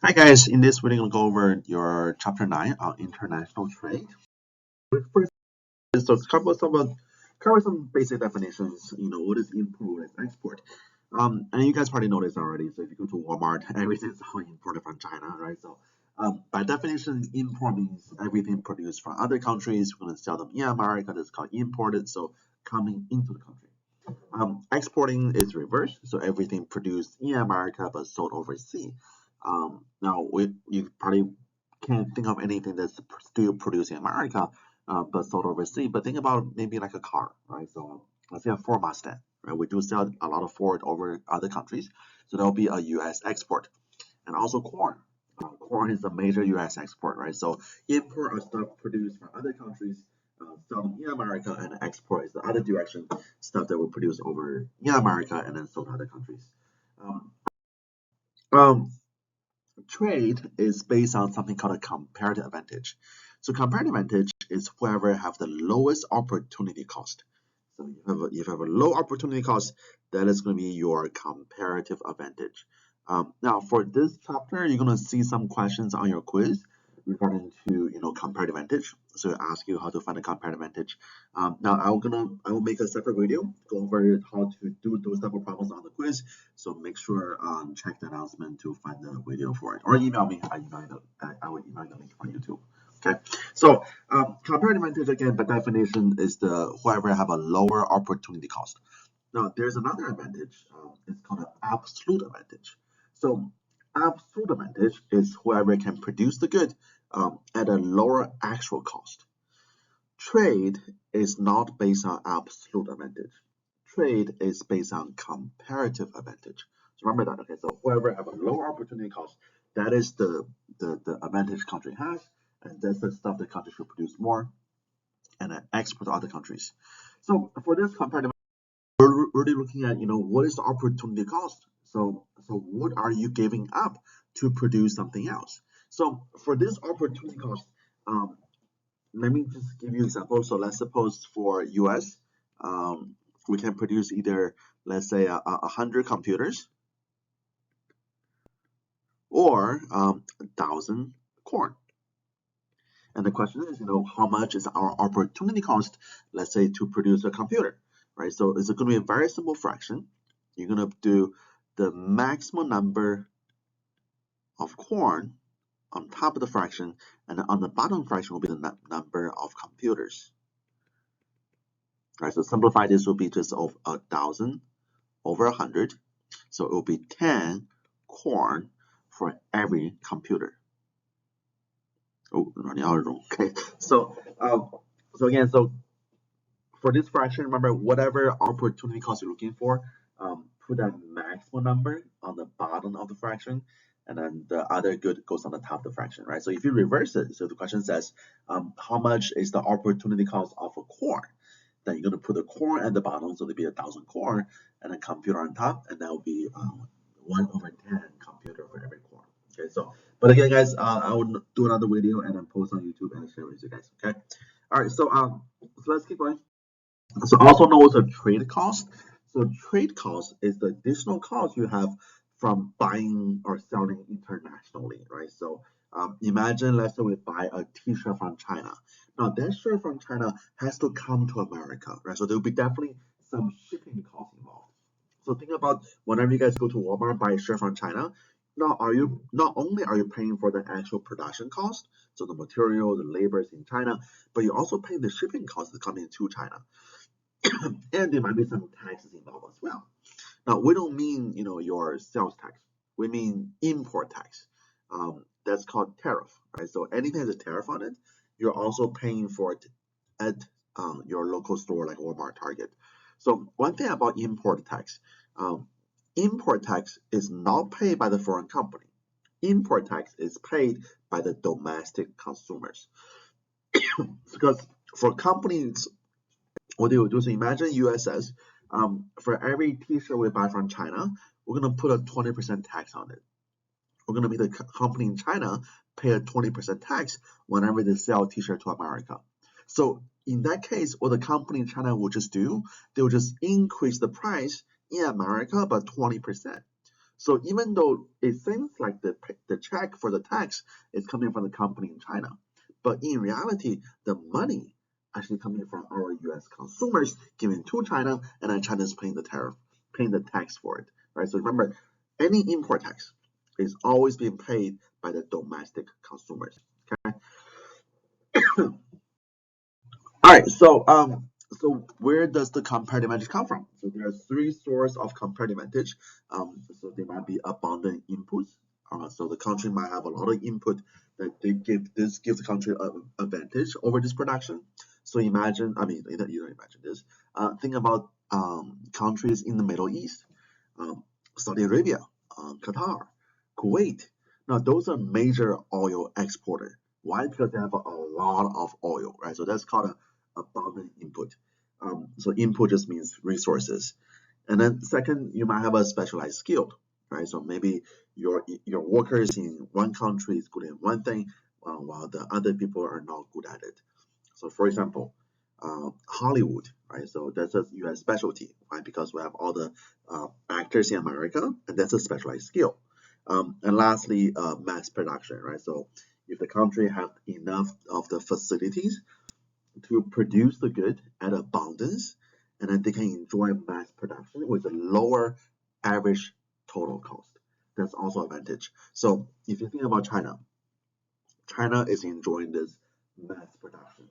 Hi guys, in this video, I'm going to go over your chapter 9 on international trade. First, so cover some basic definitions. What is import, what is export. And you guys probably know this already. So if you go to Walmart, everything's all imported from China, right? So by definition, import means everything produced from other countries. We're going to sell them in America. That's called imported. So coming into the country. Exporting is reverse, so everything produced in America but sold overseas. Now, you probably can't think of anything that's still produced in America but sold overseas. But think about maybe like a car, right? So let's say a Ford Mustang, right? We do sell a lot of Ford over other countries, so that'll be a U.S. export. And also corn. Corn is a major U.S. export, right? So import are stuff produced from other countries, sold in America, and export is the other direction, stuff that we produce over in America and then sold to other countries. Um, um, Trade is based on something called a comparative advantage. So comparative advantage is whoever have the lowest opportunity cost. So if you have a low opportunity cost, that is going to be your comparative advantage. Now for this chapter, you're going to see some questions on your quiz regarding to comparative advantage. So it asks you how to find a comparative advantage. Now I will make a separate video go over how to do those type of problems on the quiz. So make sure check the announcement to find the video for it, or email me. I will email the link for YouTube. Okay, so comparative advantage again by definition is the whoever have a lower opportunity cost. Now there's another advantage. It's called an absolute advantage. So absolute advantage is whoever can produce the good at a lower actual cost. Trade is not based on absolute advantage. Trade is based on comparative advantage. So remember that. Okay, so whoever have a lower opportunity cost, that is the advantage country has, and that's the stuff the country should produce more and then export to other countries. So for this comparative, we're really looking at what is the opportunity cost. So what are you giving up to produce something else? So for this opportunity cost, let me just give you an example. So let's suppose for US, we can produce either, let's say, 100 computers or 1,000 corn. And the question is, how much is our opportunity cost, let's say, to produce a computer, right? So it's going to be a very simple fraction. You're going to do the maximum number of corn on top of the fraction, and on the bottom fraction will be the number of computers. All right, so simplify this will be just 1,000 over 100. So it will be 10 corn for every computer. Oh, okay. So again, for this fraction, remember whatever opportunity cost you're looking for, put that maximum number on the bottom of the fraction, and then the other good goes on the top of the fraction, right? So if you reverse it, so the question says, how much is the opportunity cost of a corn? Then you're going to put the corn at the bottom, so there'll be 1,000 corn, and then computer on top, and that will be 1 over 10 computer for every corn. Okay, so, but again, guys, I will do another video and then post on YouTube and share with you guys. Okay, all right, so let's keep going. So also known as a trade cost. So trade cost is the additional cost you have from buying or selling internationally, right? So imagine, let's say we buy a T-shirt from China. Now that shirt from China has to come to America, right? So there will be definitely some shipping costs involved. So think about whenever you guys go to Walmart buy a shirt from China. Not only are you paying for the actual production cost, so the material, the labor is in China, but you're also paying the shipping costs coming to China. And there might be some taxes involved as well. Now, we don't mean your sales tax. We mean import tax. That's called tariff, right? So anything has a tariff on it, you're also paying for it at your local store like Walmart, Target. So one thing about import tax is not paid by the foreign company. Import tax is paid by the domestic consumers. Because for companies, what they will do is imagine USS, for every t-shirt we buy from China, we're going to put a 20% tax on it. We're going to make the company in China pay a 20% tax whenever they sell a t-shirt to America. So in that case, what the company in China will just do, they will just increase the price in America by 20%. So even though it seems like the check for the tax is coming from the company in China, but in reality, the money actually coming from our U.S. consumers giving to China, and then China is paying the tariff, paying the tax for it, right? So remember, any import tax is always being paid by the domestic consumers. Okay. All right, so where does the comparative advantage come from? So there are three sources of comparative advantage. So there might be abundant inputs. So the country might have a lot of input that they give. This gives the country an advantage over this production. So imagine, I mean, you don't imagine this. Think about countries in the Middle East, um, Saudi Arabia, Qatar, Kuwait. Now those are major oil exporters. Why? Because they have a lot of oil, right? So that's called a abundant input. So input just means resources. And then second, you might have a specialized skill, right? So maybe your workers in one country is good in one thing, while the other people are not good at it. So for example, Hollywood, right? So that's a U.S. specialty, right? Because we have all the actors in America, and that's a specialized skill. And lastly, mass production, right? So if the country have enough of the facilities to produce the good at abundance, and then they can enjoy mass production with a lower average total cost. That's also advantage. So if you think about China, China is enjoying this mass production.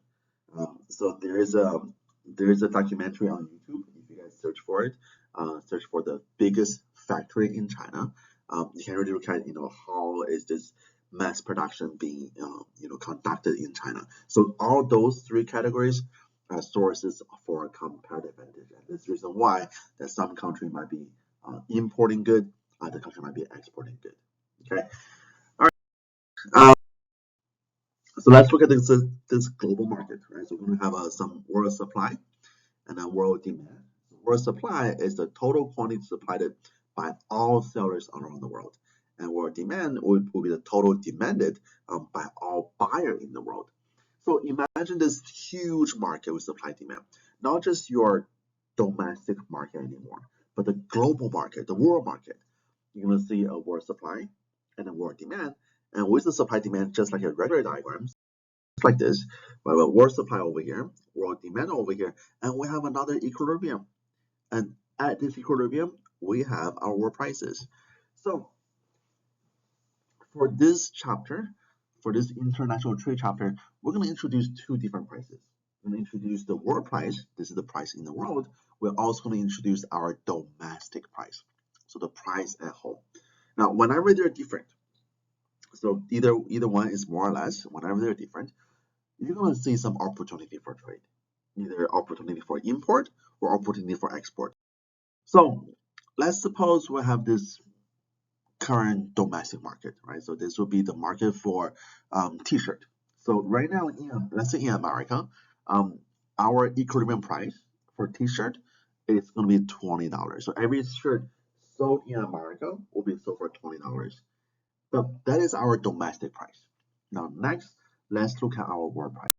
So there is a documentary on YouTube. If you guys search for it, search for the biggest factory in China. You can really look at how is this mass production being conducted in China. So all those three categories are sources for a comparative advantage, and this is the reason why that some country might be importing good, other country might be exporting good. Okay, all right. So let's look at this global market, right? So we're going to have some world supply and then world demand. World supply is the total quantity supplied by all sellers around the world, and world demand will be the total demanded by all buyers in the world. So imagine this huge market with supply demand, not just your domestic market anymore, but the global market, the world market. You're going to see a world supply and a world demand, and with the supply demand, just like a regular diagram, like this. We have a world supply over here, world demand over here, and we have another equilibrium. And at this equilibrium, we have our world prices. So for this chapter, for this international trade chapter, we're going to introduce two different prices. We're going to introduce the world price. This is the price in the world. We're also going to introduce our domestic price. So the price at home. Now, whenever they're different, so either one is more or less, whenever they're different, you're going to see some opportunity for trade, either opportunity for import or opportunity for export. So let's suppose we have this current domestic market, right? So this will be the market for t-shirt. So right now, let's say in America, our equilibrium price for t-shirt is going to be $20. So every shirt sold in America will be sold for $20. But that is our domestic price. Now next, let's look at our world price.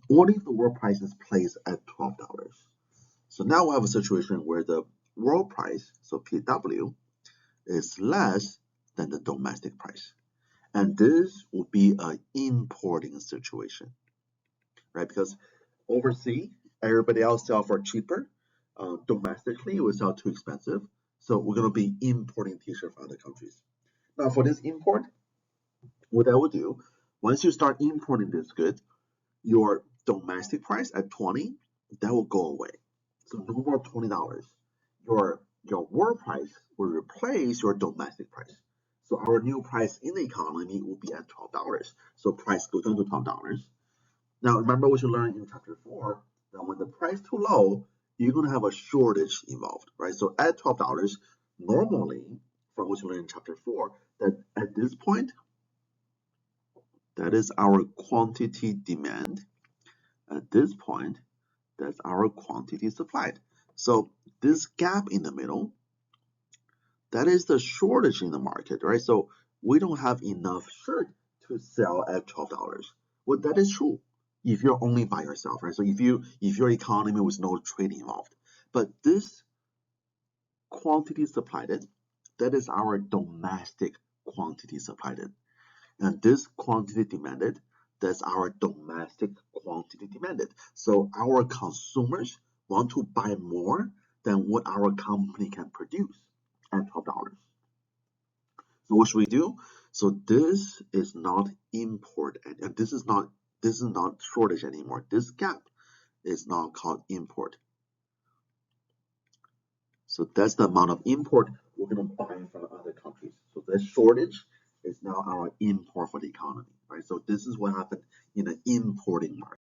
What if the world price is placed at $12? So now we have a situation where the world price, so PW, is less than the domestic price. And this would be an importing situation, right? Because overseas, everybody else sell for cheaper. Domestically, we sell too expensive. So we're going to be importing t-shirts from other countries. Now for this import, what I will do, once you start importing this good, your domestic price at 20, that will go away. So no more $20. Your world price will replace your domestic price. So our new price in the economy will be at $12. So price goes down to $12. Now remember what you learned in chapter 4, that when the price too low, you're gonna have a shortage involved, right? So at $12, normally, from what you learned in chapter 4, that at this point, that is our quantity demand. At this point, that's our quantity supplied. So this gap in the middle, that is the shortage in the market, right? So we don't have enough shirt to sell at $12. Well, that is true if you're only by yourself, right? So if your economy was no trade involved, but this quantity supplied that is our domestic quantity supplied. And this quantity demanded, that's our domestic quantity demanded. So our consumers want to buy more than what our company can produce at $12. So what should we do? So this is not import, and this is not shortage anymore. This gap is now called import. So that's the amount of import we're going to buy from other countries. So the shortage is now our import for the economy, right? So this is what happened in the importing market.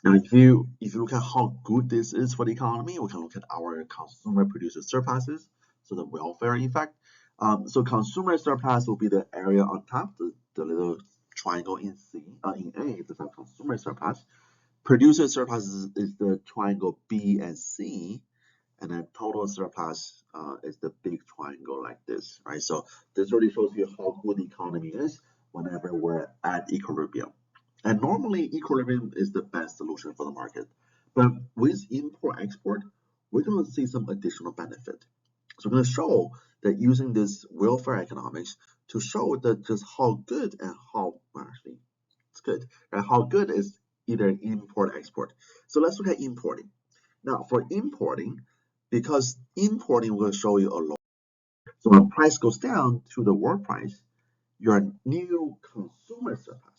Now, if you look at how good this is for the economy, we can look at our consumer producer surpluses, so the welfare effect. So consumer surplus will be the area on top, the little triangle in A, that's our consumer surplus. Producer surplus is the triangle B and C, and then total surplus is the big triangle like this, right? So this really shows you how good the economy is whenever we're at equilibrium. And normally equilibrium is the best solution for the market. But with import-export, we're going to see some additional benefit. So I'm going to show that using this welfare economics to show that just how good and how, well, actually, it's good, and how good is either import-export. So let's look at importing. Now, for importing, because importing will show you a low. So when price goes down to the world price, your new consumer surplus.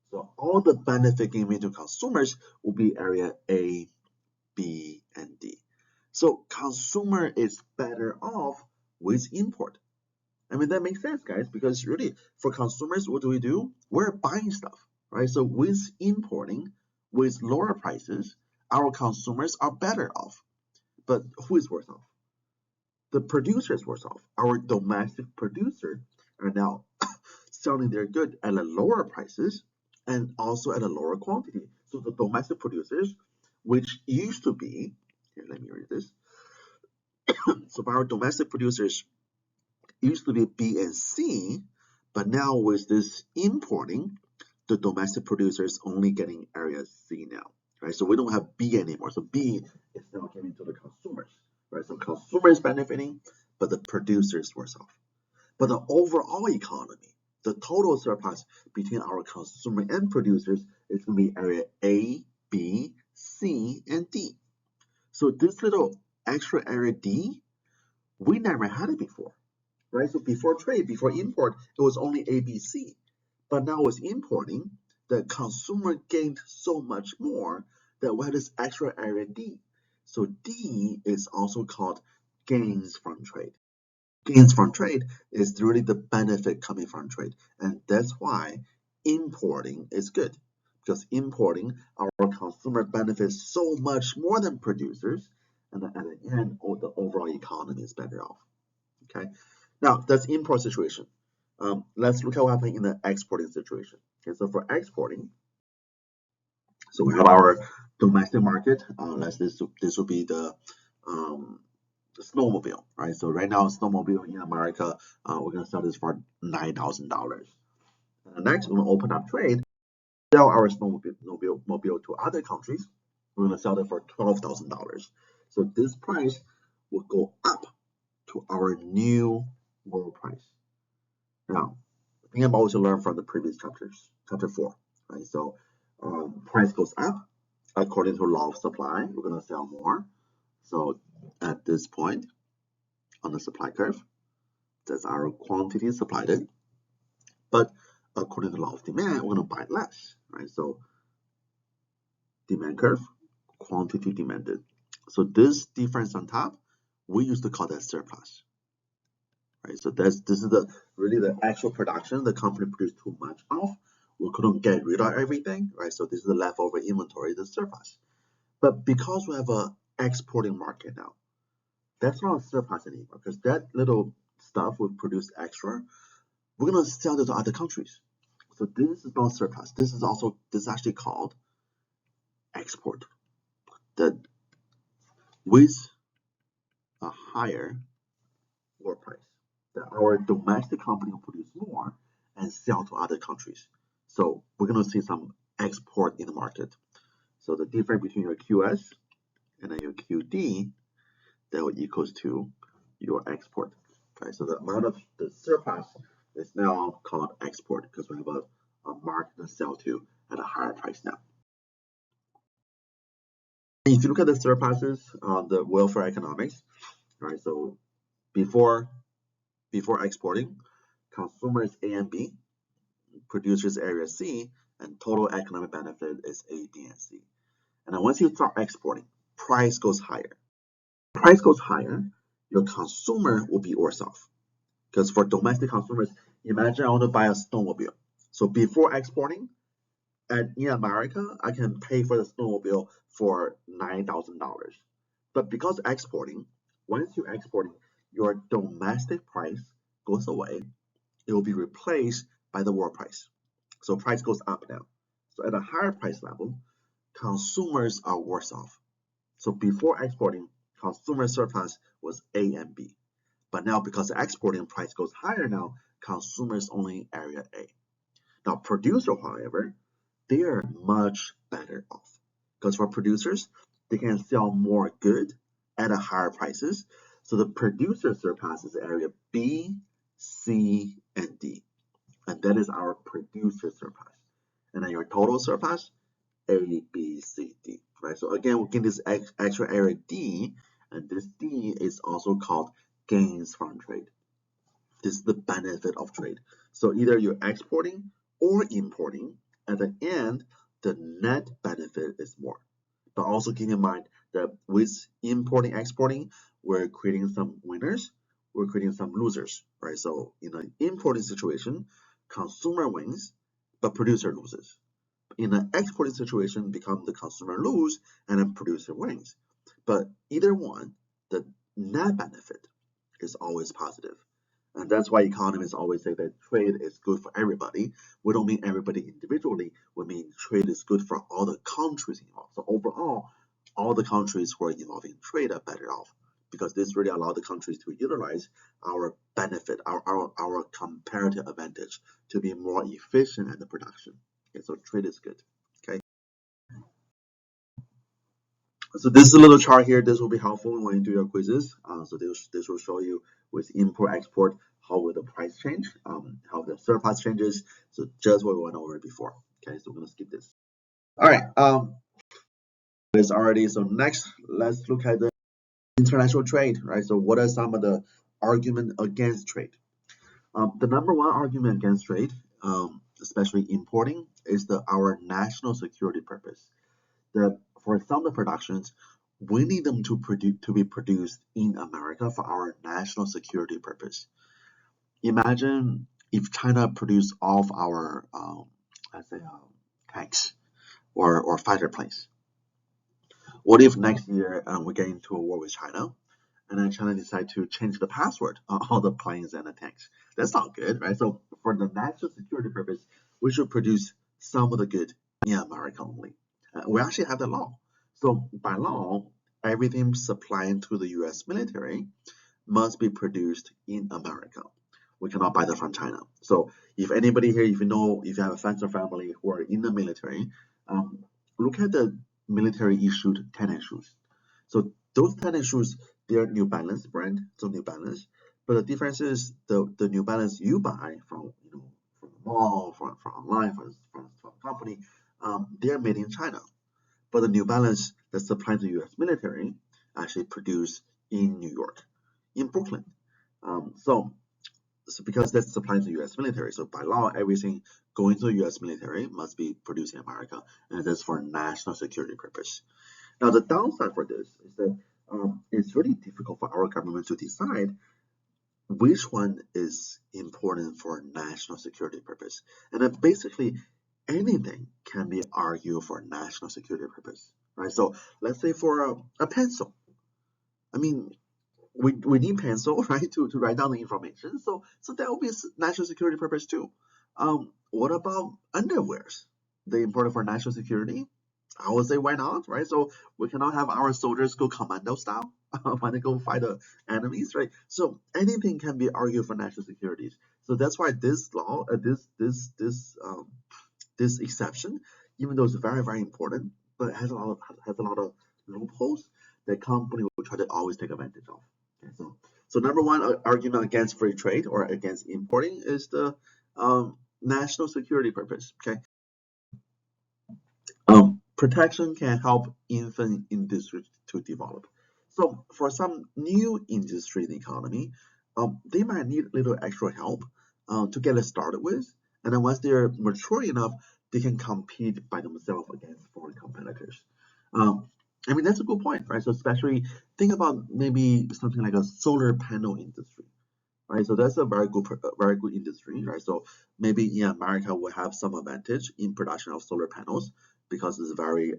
So all the benefit given to consumers will be area A, B, and D. So consumer is better off with import. I mean, that makes sense, guys, because really for consumers, what do? We're buying stuff, right? So with importing, with lower prices, our consumers are better off. But who is worse off? The producer is worse off. Our domestic producers are now selling their good at a lower prices and also at a lower quantity. So the domestic producers, which used to be, here, let me read this. So our domestic producers used to be B and C, but now with this importing, the domestic producers only getting area C now, right? So we don't have B anymore. So B is now giving to the consumers, right? So consumers benefiting, but the producers worse off. But the overall economy, the total surplus between our consumer and producers is going to be area A, B, C, and D. So this little extra area D, we never had it before, right? So before trade, before import, it was only A, B, C. But now with importing, the consumer gained so much more that we had this extra area D. So D is also called gains from trade. Gains from trade is really the benefit coming from trade. And that's why importing is good. Because importing, our consumer benefits so much more than producers. And at the end, the overall economy is better off. Okay. Now, that's import situation. Let's look at what happened in the exporting situation. Okay, so for exporting, so we have our domestic market. This will be the snowmobile, right? So right now, snowmobile in America, we're gonna sell this for $9,000. Next, we're gonna open up trade, sell our snowmobile to other countries. We're gonna sell it for $12,000. So this price will go up to our new world price. Now, think about what you learned from the previous chapters, chapter 4, right? So price goes up according to law of supply. We're gonna sell more. So at this point on the supply curve, that's our quantity supplied in. But according to the law of demand, we're gonna buy less, right? So demand curve, quantity demanded. So this difference on top, we used to call that surplus. Right, so this is really the actual production the company produced too much of. We couldn't get rid of everything, right? So this is the leftover inventory, the surplus. But because we have a exporting market now, that's not a surplus anymore because that little stuff we produce extra, we're gonna sell it to other countries. So this is not surplus. This is actually called export. That with a higher world price, that our domestic company will produce more and sell to other countries. So we're going to see some export in the market. So the difference between your QS and then your QD, that will equals to your export. Okay, so the amount of the surplus is now called export because we have a market to sell to at a higher price now. If you look at the surpluses on the welfare economics, right? So before exporting, consumers A and B, producers area C, and total economic benefit is A, B, and C. And then once you start exporting, price goes higher. Price goes higher, your consumer will be worse off. Because for domestic consumers, imagine I want to buy a snowmobile. So before exporting, in America, I can pay for the snowmobile for $9,000. But because exporting, once you're exporting, your domestic price goes away. It will be replaced by the world price. So price goes up now. So at a higher price level, consumers are worse off. So before exporting, consumer surplus was A and B. But now because the exporting price goes higher now, consumers only area A. Now producer, however, they are much better off. Because for producers, they can sell more good at a higher prices. So the producer surplus is area B, C, and D. And that is our producer surplus. And then your total surplus, A, B, C, D. Right? So again, we get this extra area D, and this D is also called gains from trade. This is the benefit of trade. So either you're exporting or importing, at the end, the net benefit is more. But also keep in mind that with importing, exporting, we're creating some winners, we're creating some losers, right? So in an importing situation, consumer wins, but producer loses. In an exporting situation, become the consumer lose and then producer wins. But either one, the net benefit is always positive. And that's why economists always say that trade is good for everybody. We don't mean everybody individually. We mean trade is good for all the countries involved. So overall, all the countries who are involved in trade are better off because this really allows the countries to utilize our benefit, our comparative advantage to be more efficient in the production. Okay, so trade is good. Okay. So this is a little chart here. This will be helpful when you do your quizzes. So this will show you with import export how will the price change, how the surplus changes. So just what we went over before. Okay, so we're gonna skip this. All right. This already. So next, let's look at the international trade. Right. So what are some of the arguments against trade? The number one argument against trade, especially importing, is our national security purpose. For some of the productions, we need them to be produced in America for our national security purpose. Imagine if China produced all of our, let's say, tanks or fighter planes. What if next year we get into a war with China, and then China decide to change the password on all the planes and the tanks? That's not good, right? So for the national security purpose, we should produce some of the good in America only. We actually have the law. So by law, everything supplying to the U.S. military must be produced in America. We cannot buy that from China. So if anybody here, if you have a friends or family who are in the military, look at the military issued tennis shoes. So those tennis shoes, they're New Balance brand, so New Balance. But the difference is the New Balance you buy from from the mall, from online, from a company, they're made in China. But the New Balance that's supplied to the U.S. military actually produced in New York, in Brooklyn. So because that's supplied to the U.S. military, so by law, everything going to the U.S. military must be produced in America, and that's for national security purpose. Now, the downside for this is that it's really difficult for our government to decide which one is important for national security purpose. And then basically, anything can be argued for national security purpose, right? So let's say for a pencil. I mean, we need pencil, right, to write down the information. So that will be a national security purpose too. What about underwears? They important for national security? I would say why not, right? So we cannot have our soldiers go commando style when they go fight the enemies, right? So anything can be argued for national security. So that's why this law, this exception, even though it's very important, but it has a lot of loopholes. the company will try to always take advantage of. Okay, so number one argument against free trade or against importing is the national security purpose. Okay, protection can help infant industry to develop. So for some new industry in the economy, they might need a little extra help to get it started with, and then once they're mature enough, they can compete by themselves against foreign competitors. Um, I mean, that's a good point, right? So especially think about maybe something like a solar panel industry, right? So that's a very good industry, right? So maybe in America we have some advantage in production of solar panels because it's very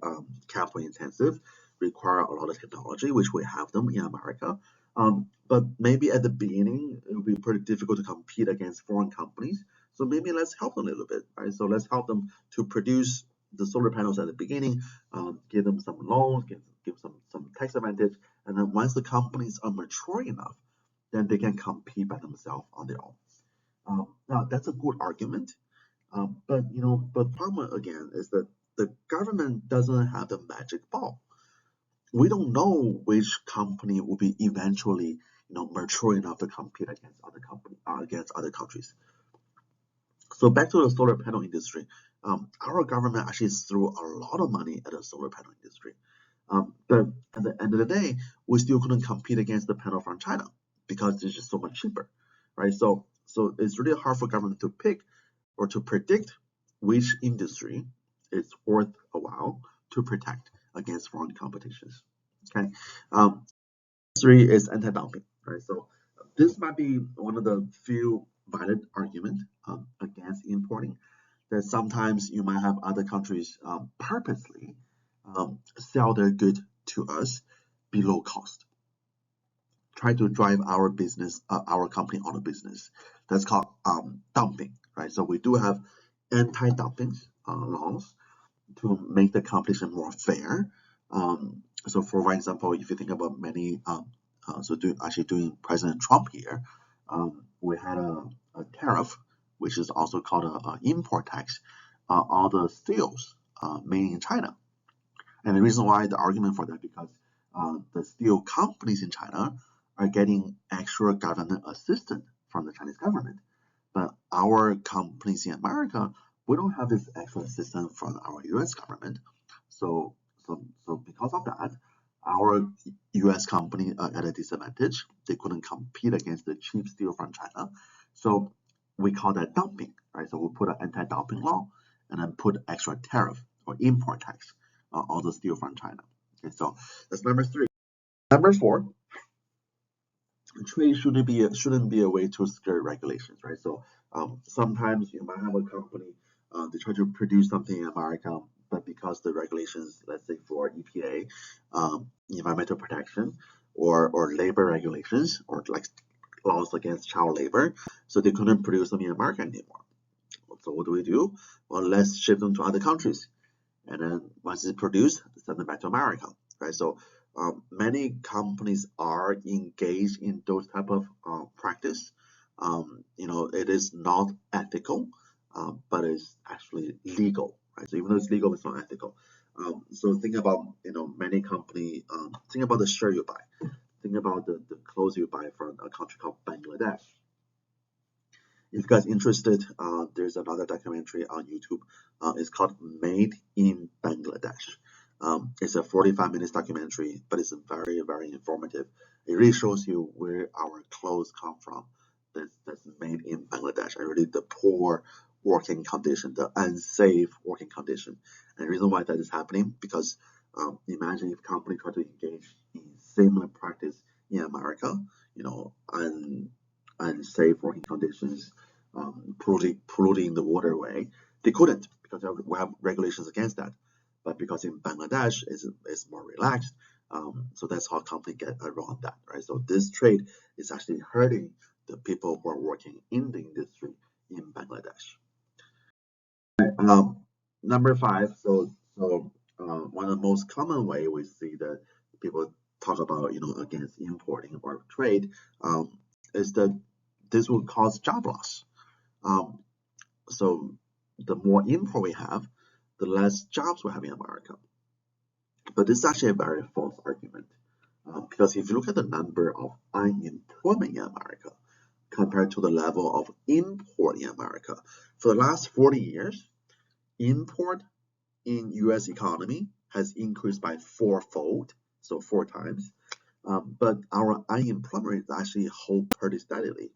capital intensive, require a lot of technology, which we have them in America. But maybe at the beginning it will be pretty difficult to compete against foreign companies. So maybe let's help them a little bit, right? So let's help them to produce the solar panels at the beginning, give them some loans, give some tax advantage, and then once the companies are mature enough, then they can compete by themselves on their own. Now that's a good argument, but the problem again is that the government doesn't have the magic ball. We don't know which company will be eventually mature enough to compete against against other countries. So back to the solar panel industry, our government actually threw a lot of money at the solar panel industry. But at the end of the day, we still couldn't compete against the panel from China because it's just so much cheaper, right? So it's really hard for government to pick or to predict which industry is worth a while to protect against foreign competitions. Okay, three is anti-dumping, right? So this might be one of the few valid arguments against importing. That sometimes you might have other countries purposely sell their good to us below cost, try to drive our business, our company on a business. That's called dumping, right? So we do have anti-dumping laws to make the competition more fair. So for example, if you think about many, during President Trump here, we had a tariff, which is also called an import tax, on the steels made in China. And the reason why the argument for that because the steel companies in China are getting extra government assistance from the Chinese government, but our companies in America, we don't have this extra assistance from our U.S. government. So because of that, our U.S. company are at a disadvantage. They couldn't compete against the cheap steel from China. So we call that dumping, right? So we put an anti-dumping law and then put extra tariff or import tax on the steel from China. Okay, so that's number three. Number four, trade shouldn't be a way to skirt regulations, right? So sometimes you might have a company they try to produce something in America, but because the regulations, let's say for EPA, environmental protection, or labor regulations, or like laws against child labor, so they couldn't produce them in America anymore. So what do? Well, let's ship them to other countries, and then once it's produced, send them back to America, right? So many companies are engaged in those type of practice. It is not ethical, but it's actually legal, right? So even though it's legal, it's not ethical. So think about many company. Think about the shirt you buy. Think about the clothes you buy from a country called Bangladesh. If you guys interested, there's another documentary on YouTube. It's called Made in Bangladesh. It's a 45 minutes documentary, but it's very, very informative. It really shows you where our clothes come from that's made in Bangladesh, and really the poor working condition, the unsafe working condition. And the reason why that is happening, because imagine if company try to engage in similar practice in America, unsafe working conditions, polluting the waterway. They couldn't because we have regulations against that. But because in Bangladesh it's more relaxed, so that's how companies get around that, right? So this trade is actually hurting the people who are working in the industry in Bangladesh. Number five, one of the most common way we see that people talk about, against importing or trade, is that this will cause job loss. So the more import we have, the less jobs we have in America. But this is actually a very false argument. Because if you look at the number of unemployment in America compared to the level of import in America, for the last 40 years, import in U.S. economy has increased by fourfold, so 4 times. But our unemployment rate actually hold pretty steadily.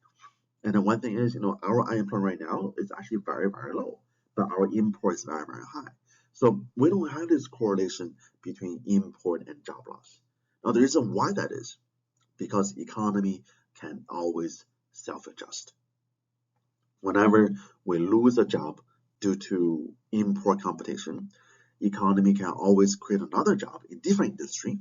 And then one thing is, our unemployment right now is actually very, very low, but our import is very, very high. So we don't have this correlation between import and job loss. Now, the reason why that is because economy can always self-adjust. Whenever we lose a job due to import competition, economy can always create another job in different industry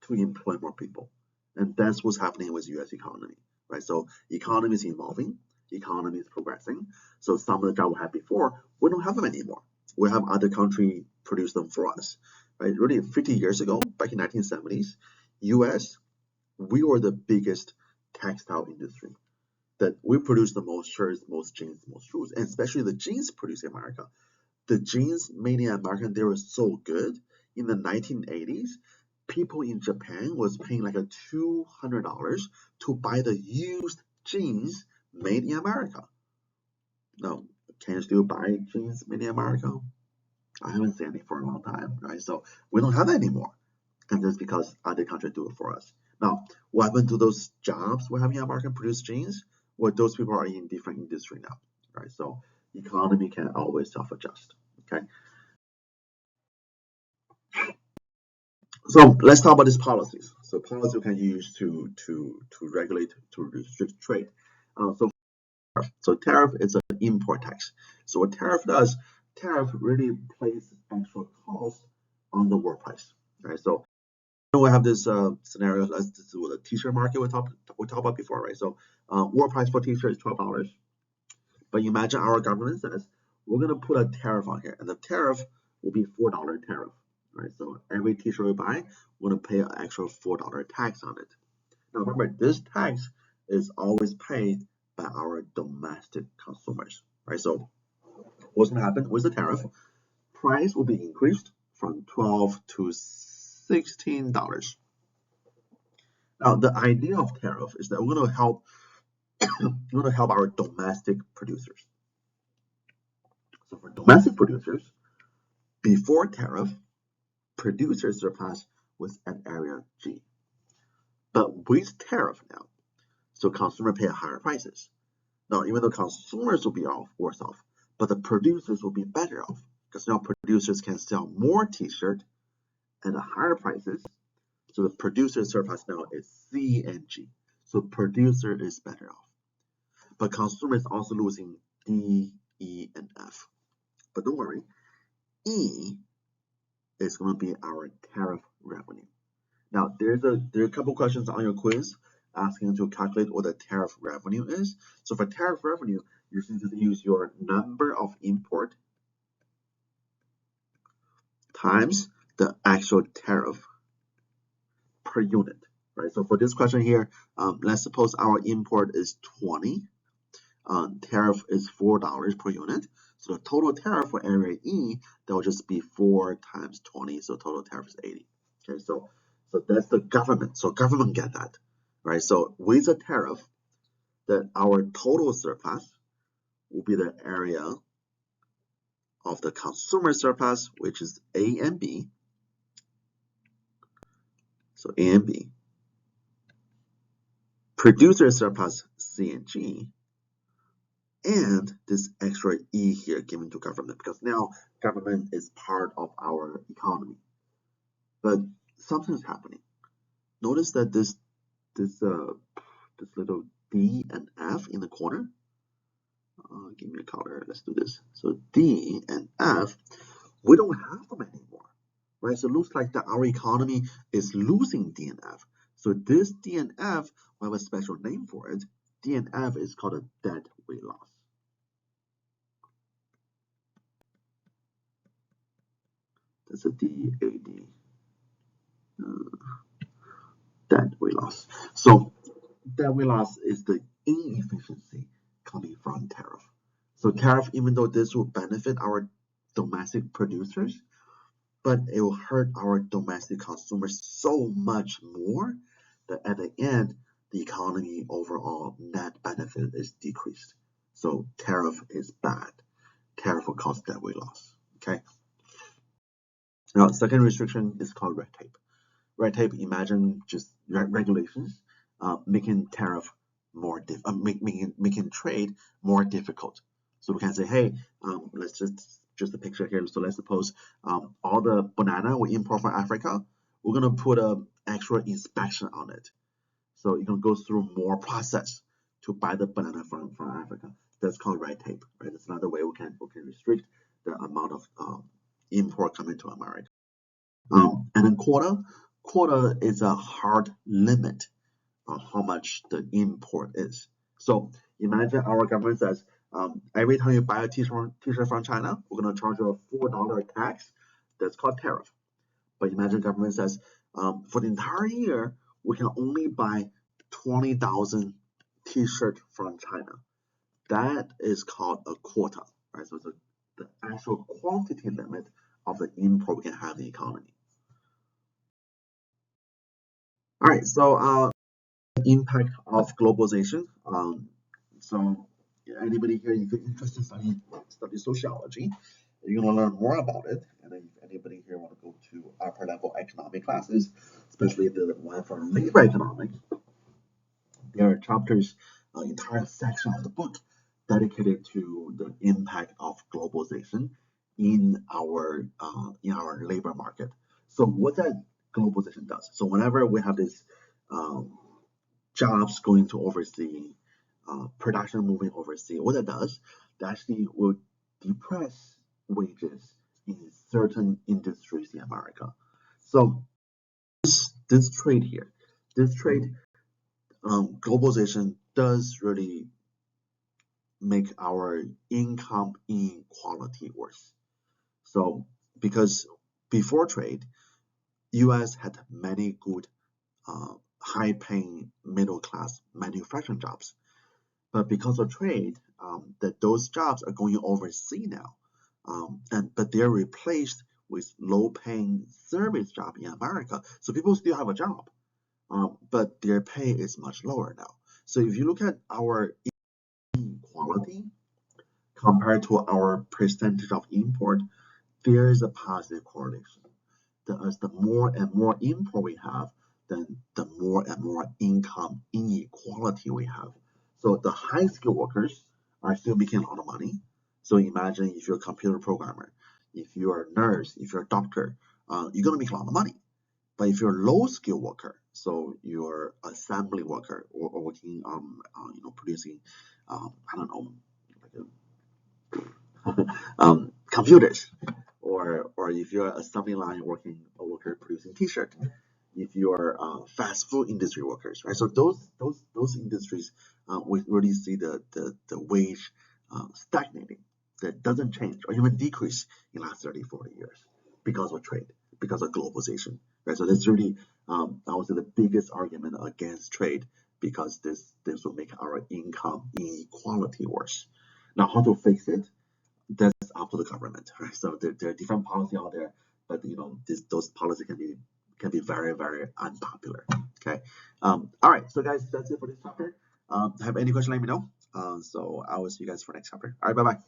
to employ more people. And that's what's happening with US economy, right? So economy is evolving, economy is progressing. So some of the jobs we had before, we don't have them anymore. We have other country produce them for us, right? Really 50 years ago, back in 1970s, US, we were the biggest textile industry. That we produce the most shirts, most jeans, most shoes, and especially the jeans produced in America. The jeans made in America, they were so good. In the 1980s, people in Japan was paying like a $200 to buy the used jeans made in America. Now, can you still buy jeans made in America? I haven't seen it for a long time, right? So we don't have that anymore. And that's because other countries do it for us. Now, what happened to those jobs we have in America produce jeans? Well, those people are in different industry now, right? So economy can always self-adjust, okay? So let's talk about these policies. So policy we can use to regulate, to restrict trade. So tariff is an import tax. So what tariff does, tariff really places extra cost on the world price, right? So we have this scenario. This is the t-shirt market we talked about before, right? So world price for t-shirt is $12, but imagine our government says we're gonna put a tariff on here, and the tariff will be $4 tariff, right? So every t-shirt we buy, we're gonna pay an extra $4 tax on it. Now remember, this tax is always paid by our domestic consumers, right? So what's gonna happen with the tariff? Price will be increased from $12 to $16. Now, the idea of tariff is that we're going to help our domestic producers. So for domestic producers, before tariff, producers surplus was at area G. But with tariff now, so consumers pay higher prices. Now, even though consumers will be worse off, but the producers will be better off because now producers can sell more t-shirt at higher prices. So the producer surplus now is C and G. So producer is better off. But consumer is also losing D, E, and F. But don't worry, E is going to be our tariff revenue. Now, there are a couple questions on your quiz asking to calculate what the tariff revenue is. So for tariff revenue, you're going to use your number of import times the actual tariff per unit, right? So for this question here, let's suppose our import is 20. Tariff is $4 per unit. So the total tariff for area E, that will just be 4 times 20. So total tariff is 80. Okay, so that's the government. So government get that, right? So with the tariff, that our total surplus will be the area of the consumer surplus, which is A and B. So A and B. Producer surplus C and G. And this extra E here given to government, because now government is part of our economy. But something's happening. Notice that this little D and F in the corner. Give me a color. Let's do this. So D and F, we don't have them anymore, right? So it looks like that our economy is losing D and F. So this D and F, we have a special name for it. D and F is called a dead weight loss. That's a DAD. Dead weight loss. So dead weight loss is the inefficiency coming from tariff. So tariff, even though this will benefit our domestic producers, but it will hurt our domestic consumers so much more that at the end, the economy overall net benefit is decreased. So tariff is bad. Tariff will cause debt weight loss. Okay. Now, second restriction is called red tape. Red tape, imagine just regulations making tariff more making trade more difficult. So we can say, hey, let's just a picture here. So let's suppose all the banana we import from Africa, we're gonna put a extra inspection on it. So you're gonna go through more process to buy the banana from Africa. That's called red tape, right? That's another way we can restrict the amount of import coming to America. And then quota is a hard limit on how much the import is. So imagine our government says every time you buy a t-shirt from China, we're going to charge you a $4 tax. That's called tariff. But imagine government says for the entire year we can only buy 20,000 t-shirts from China. That is called a quota, right? So it's the actual quantity limit of the import we can have in the economy. All right, so impact of globalization. So anybody here, if you're interested in study sociology, you're gonna learn more about it. And then if anybody here want to go to upper level economic classes, especially the one for labor economics, there are chapters, entire section of the book dedicated to the impact of globalization in our labor market. So what that globalization does. So whenever we have this jobs going to overseas, production moving overseas, what that does, that actually will depress wages in certain industries in America. So this trade here, this trade globalization does really make our income inequality worse. So because before trade, U.S. had many good high-paying middle-class manufacturing jobs. But because of trade, that those jobs are going overseas now, but they're replaced with low-paying service job in America. So people still have a job, but their pay is much lower now. So if you look at our inequality compared to our percentage of import, there is a positive correlation. As the more and more import we have, then the more and more income inequality we have. So the high skilled workers are still making a lot of money. So imagine if you're a computer programmer, if you're a nurse, if you're a doctor, you're gonna make a lot of money. But if you're a low skilled worker, so you're assembly worker or working producing I don't know, like computers, or if you're a assembly line worker producing t-shirt, if you're fast food industry workers, right? So those industries, we really see the wage stagnating, that doesn't change or even decrease in the last 30-40 years because of trade, because of globalization, right? So that's really I would say the biggest argument against trade, because this will make our income inequality worse. Now, how to fix it? That's up to the government, right? So there are different policy out there, but those policies can be very, very unpopular. Okay. All right. So guys, that's it for this chapter. Have any question? Let me know. So I will see you guys for next chapter. All right. Bye bye.